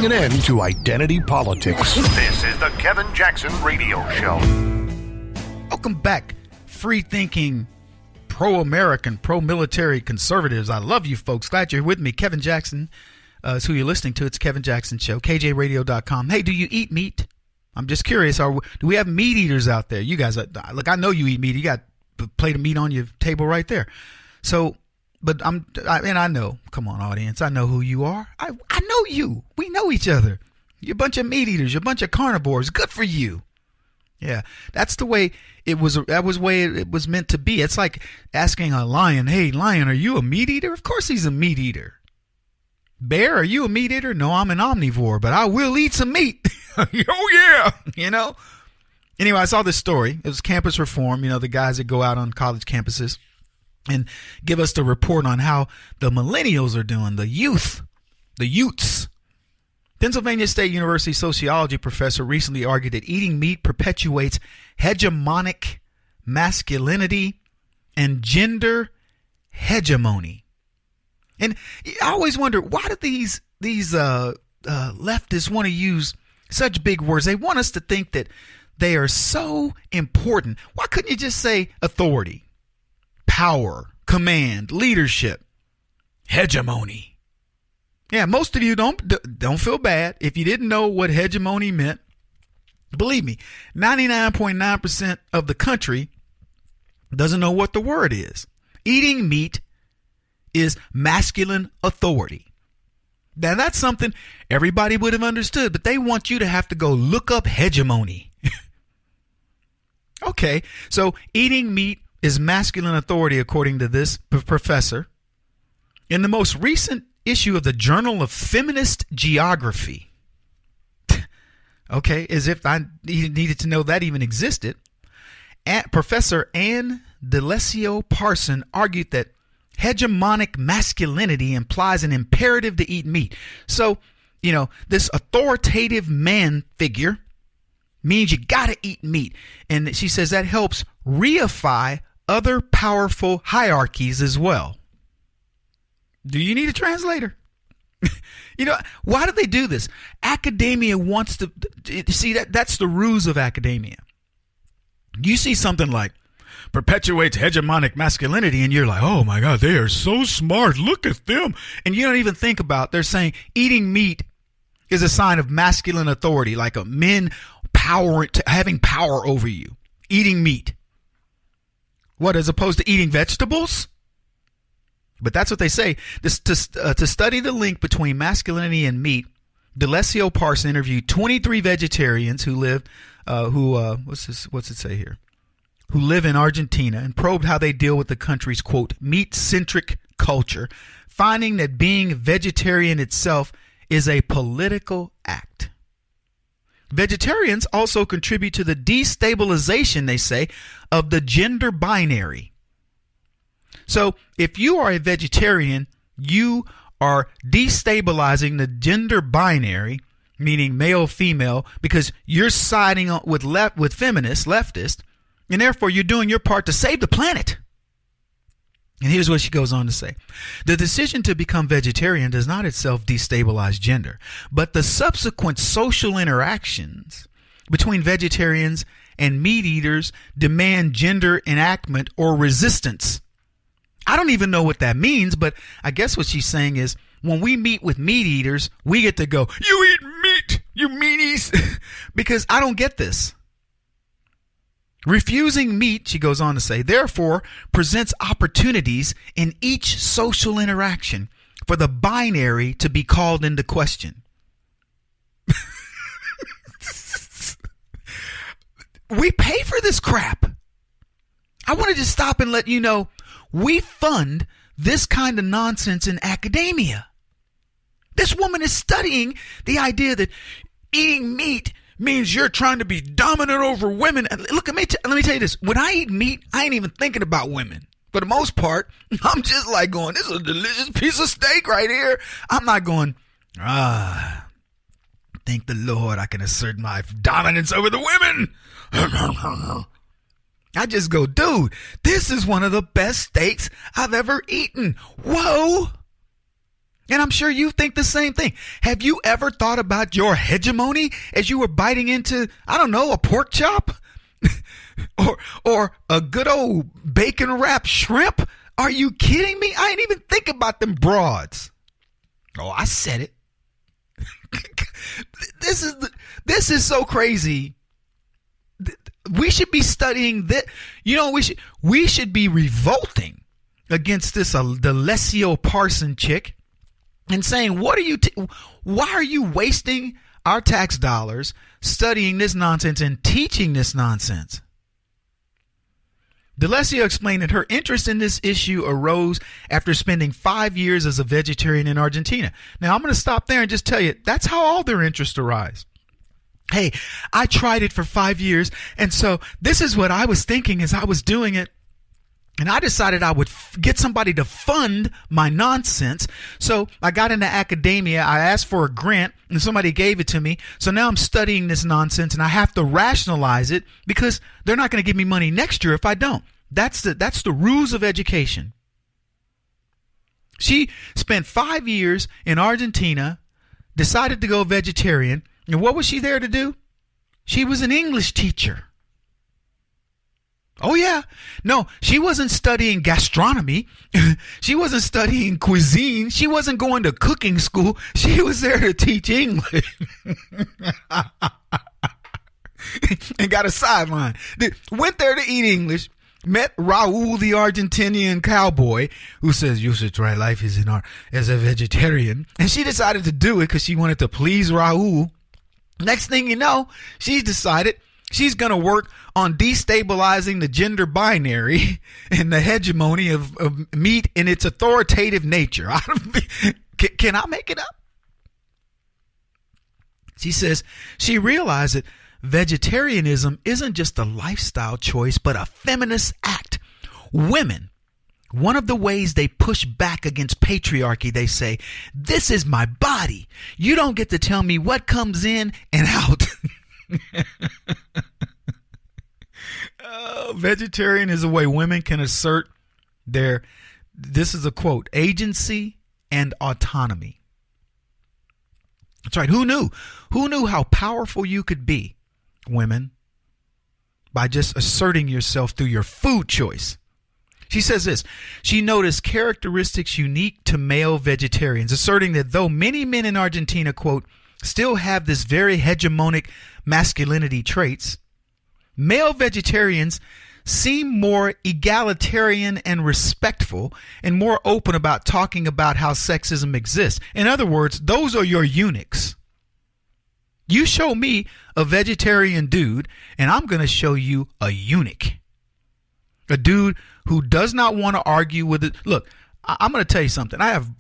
putting an end to identity politics. This is the Kevin Jackson Radio Show. Welcome back, free-thinking, pro-American, pro-military conservatives. I love you folks. Glad you're with me. Kevin Jackson is who you're listening to. It's Kevin Jackson Show, KJRadio.com. Hey, do you eat meat? I'm just curious. Do we have meat eaters out there? You guys, look, I know you eat meat. You got a plate of meat on your table right there. So, I know, come on, audience, I know who you are. I know you. We know each other. You're a bunch of meat eaters. You're a bunch of carnivores. Good for you. Yeah, that's the way it was. That was the way it was meant to be. It's like asking a lion, hey, lion, are you a meat eater? Of course he's a meat eater. Bear, are you a meat eater? No, I'm an omnivore, but I will eat some meat. Oh, yeah. You know? Anyway, I saw this story. It was campus reform, the guys that go out on college campuses and give us the report on how the millennials are doing, the youths. Pennsylvania State University sociology professor recently argued that eating meat perpetuates hegemonic masculinity and gender hegemony. And I always wonder, why do these leftists want to use such big words? They want us to think that they are so important. Why couldn't you just say authority? Power, command, leadership, hegemony. Yeah, most of you don't feel bad if you didn't know what hegemony meant. Believe me, 99.9% of the country doesn't know what the word is. Eating meat is masculine authority. Now that's something everybody would have understood, but they want you to have to go look up hegemony. Okay, so eating meat is masculine authority, according to this professor. In the most recent issue of the Journal of Feminist Geography, okay, as if I needed to know that even existed, Professor Anne Delesio Parson argued that hegemonic masculinity implies an imperative to eat meat. So, this authoritative man figure means you got to eat meat. And she says that helps reify other powerful hierarchies as well. Do you need a translator? Why do they do this? Academia wants to see that's the ruse of academia. You see something like perpetuates hegemonic masculinity and you're like, oh my God, they are so smart. Look at them. And you don't even think about, they're saying eating meat is a sign of masculine authority, like a men having power over you. Eating meat. What, as opposed to eating vegetables? But that's what they say. To study the link between masculinity and meat, Delesio Parson interviewed 23 vegetarians who live, what's it say here? Who live in Argentina, and probed how they deal with the country's, quote, meat-centric culture, finding that being vegetarian itself is a political act. Vegetarians also contribute to the destabilization, they say, of the gender binary. So if you are a vegetarian, you are destabilizing the gender binary, meaning male, female, because you're siding with feminists, leftists, and therefore you're doing your part to save the planet. And here's what she goes on to say. The decision to become vegetarian does not itself destabilize gender, but the subsequent social interactions between vegetarians and meat eaters demand gender enactment or resistance. I don't even know what that means, but I guess what she's saying is when we meet with meat eaters, we get to go, you eat meat, you meanies, because I don't get this. Refusing meat, she goes on to say, therefore presents opportunities in each social interaction for the binary to be called into question. We pay for this crap. I want to just stop and let you know we fund this kind of nonsense in academia. This woman is studying the idea that eating meat means you're trying to be dominant over women. Look, let me tell you this. When I eat meat, I ain't even thinking about women. For the most part, I'm just like going, this is a delicious piece of steak right here. I'm not going, thank the Lord I can assert my dominance over the women. I just go, dude, this is one of the best steaks I've ever eaten. Whoa. And I'm sure you think the same thing. Have you ever thought about your hegemony as you were biting into, I don't know, a pork chop or a good old bacon wrapped shrimp? Are you kidding me? I ain't even think about them broads. Oh, I said it. This is so crazy. We should be studying that. You know, we should be revolting against this Delesio Parson chick and saying, why are you wasting our tax dollars studying this nonsense and teaching this nonsense? Delesio explained that her interest in this issue arose after spending 5 years as a vegetarian in Argentina. Now, I'm going to stop there and just tell you, that's how all their interests arise. Hey, I tried it for 5 years, and so this is what I was thinking as I was doing it. And I decided I would get somebody to fund my nonsense. So I got into academia. I asked for a grant and somebody gave it to me. So now I'm studying this nonsense and I have to rationalize it because they're not going to give me money next year if I don't. That's the rules of education. She spent 5 years in Argentina, decided to go vegetarian. And what was she there to do? She was an English teacher. Oh, yeah. No, she wasn't studying gastronomy. She wasn't studying cuisine. She wasn't going to cooking school. She was there to teach English. And got a sideline. Went there to eat English. Met Raul, the Argentinian cowboy, who says you should try life as a vegetarian. And she decided to do it because she wanted to please Raul. Next thing you know, she's decided she's going to work on destabilizing the gender binary and the hegemony of meat in its authoritative nature. Can I make it up? She says she realized that vegetarianism isn't just a lifestyle choice, but a feminist act. Women, one of the ways they push back against patriarchy, they say, this is my body. You don't get to tell me what comes in and out. Vegetarian is a way women can assert their, this is a quote, agency and autonomy. That's right. Who knew? Who knew how powerful you could be, women, by just asserting yourself through your food choice? She says this. She noticed characteristics unique to male vegetarians, asserting that though many men in Argentina, quote, still have this very hegemonic masculinity traits, male vegetarians seem more egalitarian and respectful and more open about talking about how sexism exists. In other words, those are your eunuchs. You show me a vegetarian dude, and I'm going to show you a eunuch. A dude who does not want to argue with it. Look, I'm going to tell you something. I have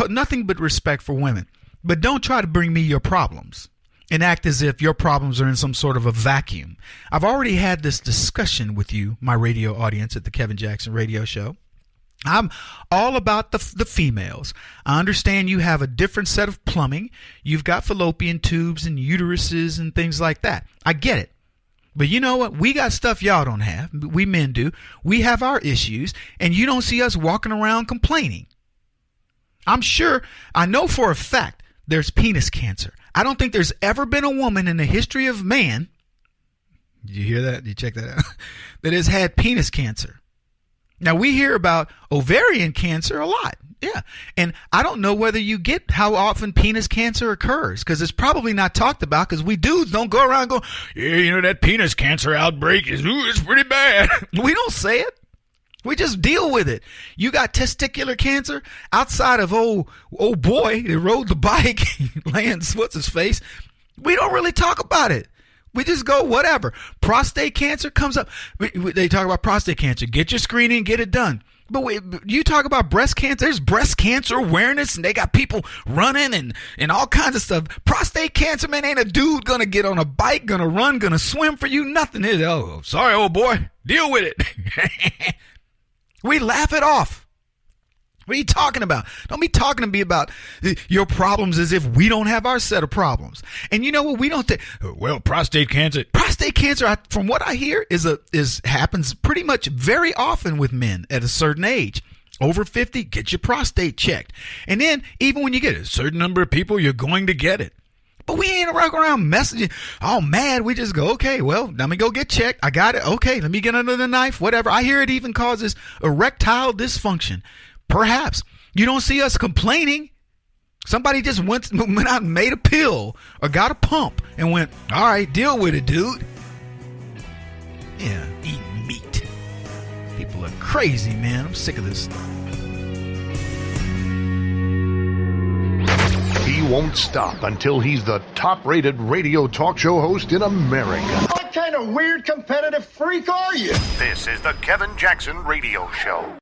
nothing but respect for women, but don't try to bring me your problems and act as if your problems are in some sort of a vacuum. I've already had this discussion with you, my radio audience at the Kevin Jackson Radio Show. I'm all about the females. I understand you have a different set of plumbing. You've got fallopian tubes and uteruses and things like that. I get it. But you know what? We got stuff y'all don't have. We men do. We have our issues, and you don't see us walking around complaining. I know for a fact there's penis cancer. I don't think there's ever been a woman in the history of man, did you hear that? Did you check that out? That has had penis cancer. Now, we hear about ovarian cancer a lot. Yeah. And I don't know whether you get how often penis cancer occurs, because it's probably not talked about, because we dudes don't go around going, yeah, you know, that penis cancer outbreak it's pretty bad. We don't say it. We just deal with it. You got testicular cancer outside of old boy that rode the bike, Lance, what's his face? We don't really talk about it. We just go whatever. Prostate cancer comes up. They talk about prostate cancer. Get your screening, get it done. But you talk about breast cancer. There's breast cancer awareness, and they got people running and all kinds of stuff. Prostate cancer, man, ain't a dude gonna get on a bike, gonna run, gonna swim for you. Nothing. Oh, sorry, old boy. Deal with it. We laugh it off. What are you talking about? Don't be talking to me about your problems as if we don't have our set of problems. And you know what? We don't think, well, prostate cancer. Prostate cancer, from what I hear, happens pretty much very often with men at a certain age. Over 50, get your prostate checked. And then even when you get a certain number of people, you're going to get it. But we ain't around messaging all mad. We just go, okay, well, let me go get checked. I got it. Okay, let me get under the knife, whatever. I hear it even causes erectile dysfunction. Perhaps. You don't see us complaining. Somebody just went out and made a pill or got a pump and went, all right, deal with it, dude. Yeah, eating meat. People are crazy, man. I'm sick of this stuff. He won't stop until he's the top-rated radio talk show host in America. What kind of weird competitive freak are you? This is the Kevin Jackson Radio Show.